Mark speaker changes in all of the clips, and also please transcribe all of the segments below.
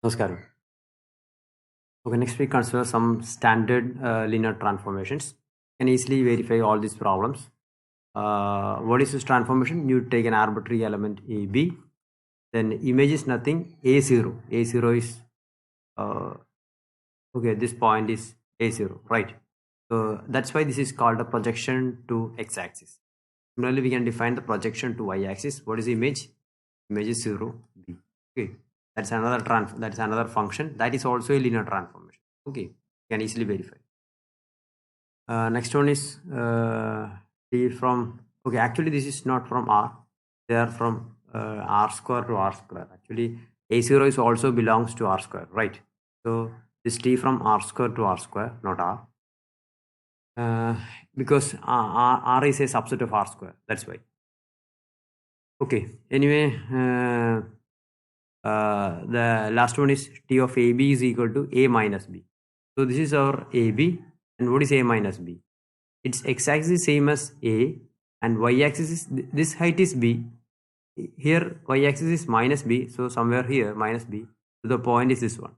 Speaker 1: Namaskaram. Okay, next we consider some standard linear transformations. You can easily verify all these problems. What is this transformation? You take an arbitrary element A, B, then image is nothing, A0. A0 is, uh, okay, this point is A0, right? So that's why this is called a projection to x-axis. Similarly, we can define the projection to y-axis. What is the image? Image is 0, B. Okay, that's another function. That is also a linear transformation. Okay, you can easily verify. Next one is T from, okay, actually this is not from R. They are from R square to R square. Actually, A0 is also belongs to R square, right? So this T from R square to R square, not R. Because R is a subset of R square. That's why. Okay. Anyway, the last one is T of AB is equal to A minus B. So this is our AB. And what is A minus B? Its x-axis is same as A and y-axis is this height is B. Here y-axis is minus B. So somewhere here minus B. So the point is this one.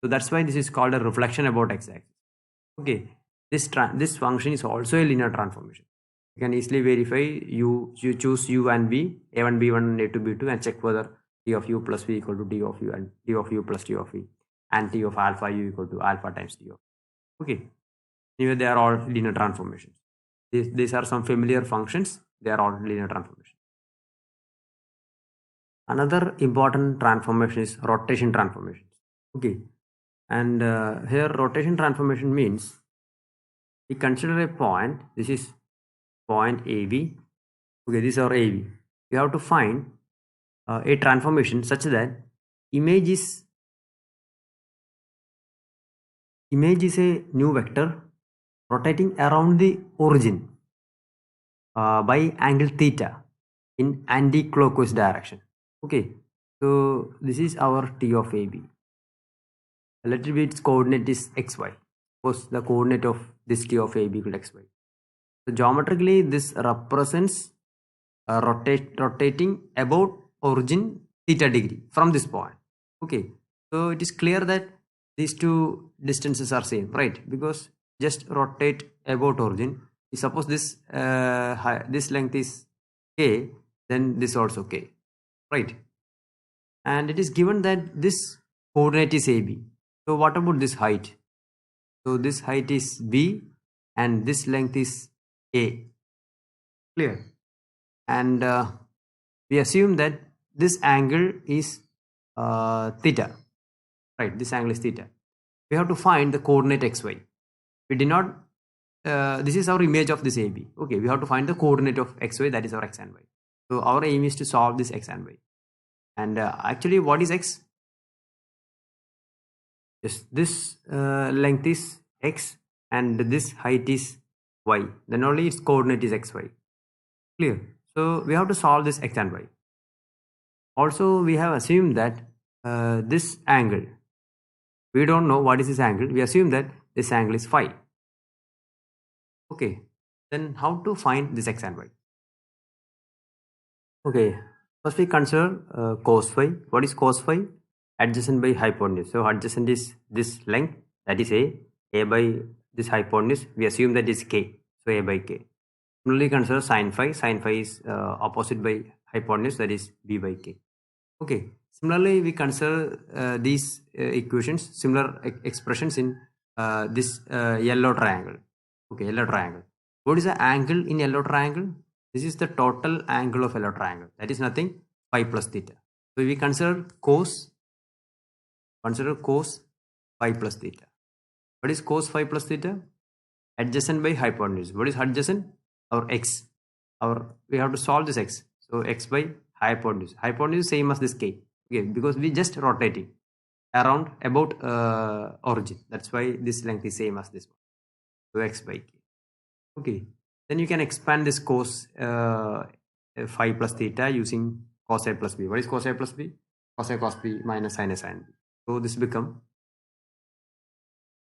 Speaker 1: So that's why this is called a reflection about x-axis. Okay. This function is also a linear transformation. You can easily verify you choose u and v, a1, b1, and a2, b2, and check whether t of u plus v equal to t of u and t of u plus t of v, and t of alpha u equal to alpha times t of. Okay. Anyway, they are all linear transformations. These are some familiar functions. They are all linear transformations. Another important transformation is rotation transformations. Okay. And here rotation transformation means we consider a point. This is point AB. Okay, this is our AB. We have to find a transformation such that image is a new vector rotating around the origin by angle theta in anti-clockwise direction. Okay, so this is our T of AB. Let it be its coordinate is xy. Suppose the coordinate of this T of AB equal xy. So geometrically, this represents rotating about origin theta degree from this point. Okay, so it is clear that these two distances are same, right? Because just rotate about origin. Suppose this this length is k, then this also k, right? And it is given that this coordinate is AB. So what about this height? So this height is B and this length is A. Clear? And we assume that this angle is theta, right? This angle is theta. We have to find the coordinate xy. We did not, this is our image of this AB. Okay, we have to find the coordinate of xy, that is our x and y. So our aim is to solve this x and y. And actually, what is x? Yes, this length is x and this height is y. Then only its coordinate is xy. Clear? So we have to solve this x and y. Also, we have assumed that this angle, we don't know what is this angle. We assume that this angle is phi. Okay, then how to find this x and y? Okay, first we consider cos phi. What is cos phi? Adjacent by hypotenuse. So adjacent is this length, that is a by this hypotenuse. We assume that is k, so a by k. Similarly, consider sin phi. Sin phi is opposite by hypotenuse, that is b by k. Okay. Similarly, we consider these equations, similar expressions in this yellow triangle. Okay, yellow triangle. What is the angle in yellow triangle? This is the total angle of yellow triangle. That is nothing, phi plus theta. So we consider cos phi plus theta. What is cos phi plus theta? Adjacent by hypotenuse. What is adjacent? Our x. We have to solve this x. So x by hypotenuse. Hypotenuse is same as this k. Okay, because we just rotating around about origin. That's why this length is same as this one. So x by k. Okay, then you can expand this cos phi plus theta using cos a plus b. What is cos a plus b? Cos a cos b minus sin a sin b. So this become,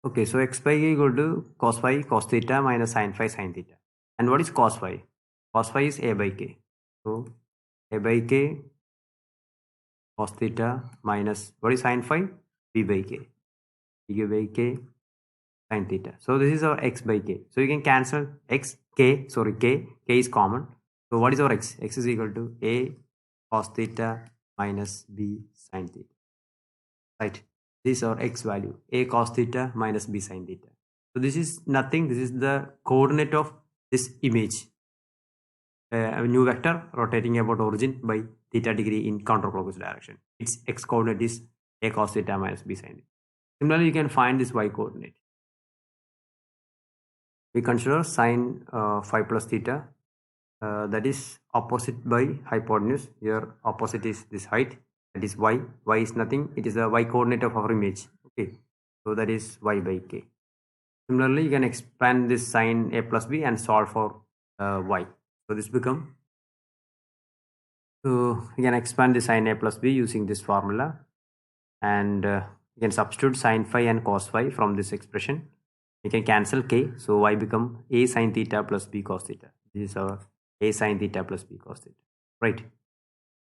Speaker 1: okay, so x by k equal to cos phi cos theta minus sin phi sin theta. And what is cos phi? Cos phi is a by k. So a by k cos theta minus what is sine phi? B by k. B by k sine theta. So this is our x by k. So you can cancel x, k, sorry, k is common. So what is our x? X is equal to a cos theta minus b sine theta. Right? This is our x value, a cos theta minus b sine theta. So this is nothing. This is the coordinate of this image. A new vector rotating about origin by theta degree in counterclockwise direction. Its x coordinate is a cos theta minus b sine theta. Similarly, you can find this y coordinate. We consider sine phi plus theta, that is opposite by hypotenuse. Here opposite is this height, that is y. Y is nothing, it is the y coordinate of our image. Okay, so that is y by k. Similarly, you can expand this sine a plus b and solve for y. So this become, so you can expand the sine a plus b using this formula, and you can substitute sine phi and cos phi from this expression. You can cancel k, so y become a sine theta plus b cos theta. This is our a sine theta plus b cos theta, right?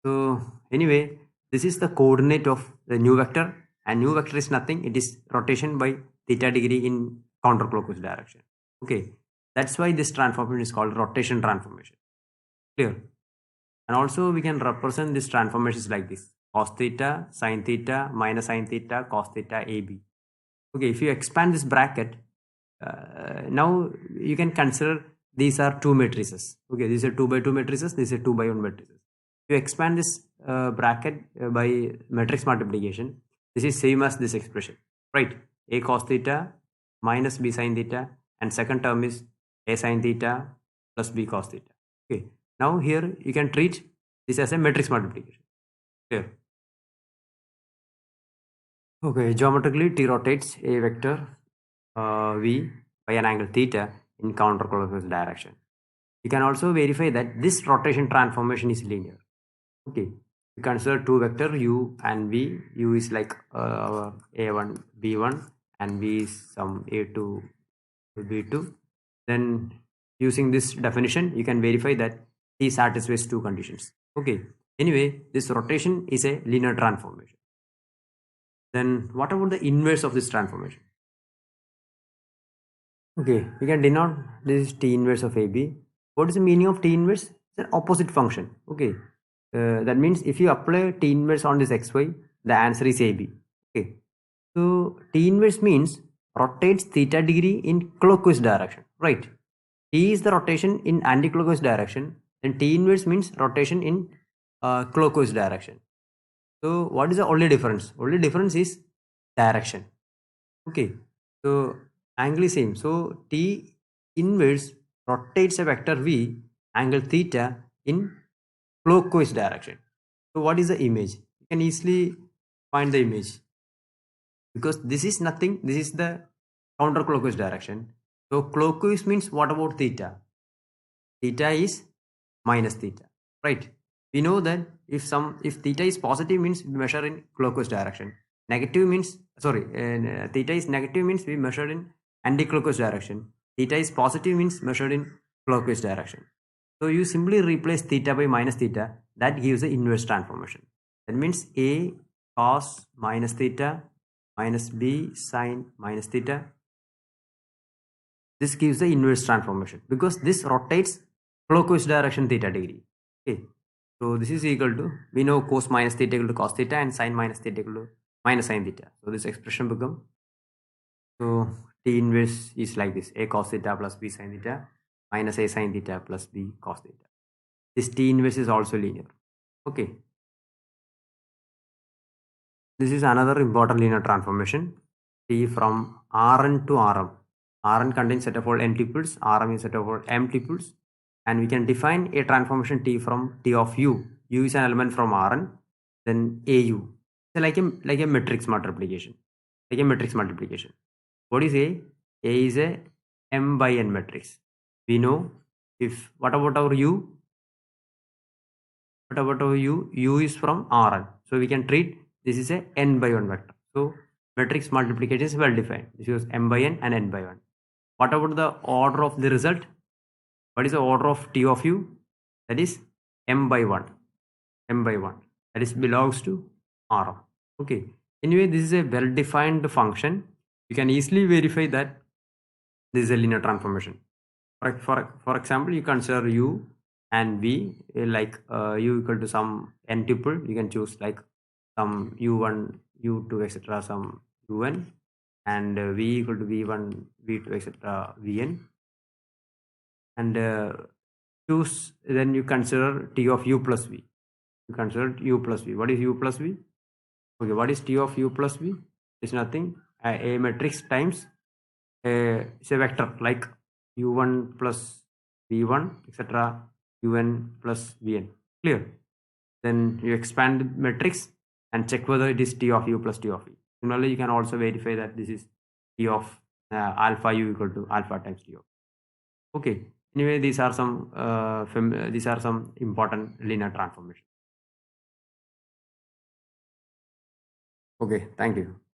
Speaker 1: So anyway, this is the coordinate of the new vector, and new vector is nothing, it is rotation by theta degree in counterclockwise direction. Okay, that's why this transformation is called rotation transformation. Clear? And also we can represent this transformations like this: cos theta sine theta minus sine theta cos theta ab. Okay, if you expand this bracket, now you can consider these are two matrices. Okay, these are 2 by 2 matrices, these are 2 by 1 matrices. If you expand this bracket by matrix multiplication, this is same as this expression, right? A cos theta minus b sin theta, and second term is a sin theta plus b cos theta. Okay, now here you can treat this as a matrix multiplication. Here, okay, geometrically T rotates a vector v by an angle theta in counterclockwise direction. You can also verify that this rotation transformation is linear. Okay, we consider two vector u and v. U is like a1 b1 and v is some a2 b2. Then using this definition you can verify that t satisfies two conditions. Okay, anyway, this rotation is a linear transformation. Then what about the inverse of this transformation? Okay, we can denote this T inverse of AB. What is the meaning of T inverse? It's an opposite function. Okay, that means if you apply T inverse on this XY, the answer is AB. Okay, so T inverse means rotates theta degree in clockwise direction, right? T is the rotation in anti-clockwise direction, and T inverse means rotation in clockwise direction. So what is the only difference? Only difference is direction. Okay, so angle is same. So T inverse rotates a vector V angle theta in clockwise direction. So what is the image? You can easily find the image, because this is nothing. This is the counterclockwise direction. So clockwise means what about theta? Theta is minus theta, right? We know that if theta is positive means we measure in clockwise direction. Negative means, sorry, theta is negative means we measure in anti-clockwise direction. Theta is positive means measured in clockwise direction. So you simply replace theta by minus theta, that gives the inverse transformation. That means a cos minus theta minus b sine minus theta. This gives the inverse transformation because this rotates clockwise direction theta degree. Okay, so this is equal to, we know cos minus theta equal to cos theta and sine minus theta equal to minus sine theta. So this expression become, so T inverse is like this: a cos theta plus b sine theta minus a sine theta plus b cos theta. This T inverse is also linear. Okay, this is another important linear transformation, T from Rn to Rm. Rn contains set of all n tuples, Rm is set of all m tuples, and we can define a transformation T from T of u. U is an element from Rn, then AU. So like a matrix multiplication. Like a matrix multiplication. What is A? A is a m by n matrix. We know, if what about our U? What about our U? U is from Rn. So we can treat this is a n by 1 vector. So matrix multiplication is well defined. This is m by n and n by 1. What about the order of the result? What is the order of T of U? That is m by 1. M by 1. That is belongs to rm. Okay, anyway, this is a well defined function. You can easily verify that this is a linear transformation. For example, you consider u and v, like u equal to some n tuple. You can choose like some u1, u2, etc., some un, and v equal to v1, v2, etc., vn, and choose. Then you consider t of u plus v. You consider u plus v. What is u plus v? Okay, what is t of u plus v? It's nothing. A matrix times it's a vector like u1 plus v1, etc., un plus vn. Clear? Then you expand the matrix and check whether it is t of u plus t of v. Similarly, you can also verify that this is t of alpha u equal to alpha times t of. Okay. Anyway, these are some important linear transformations. Okay. Thank you.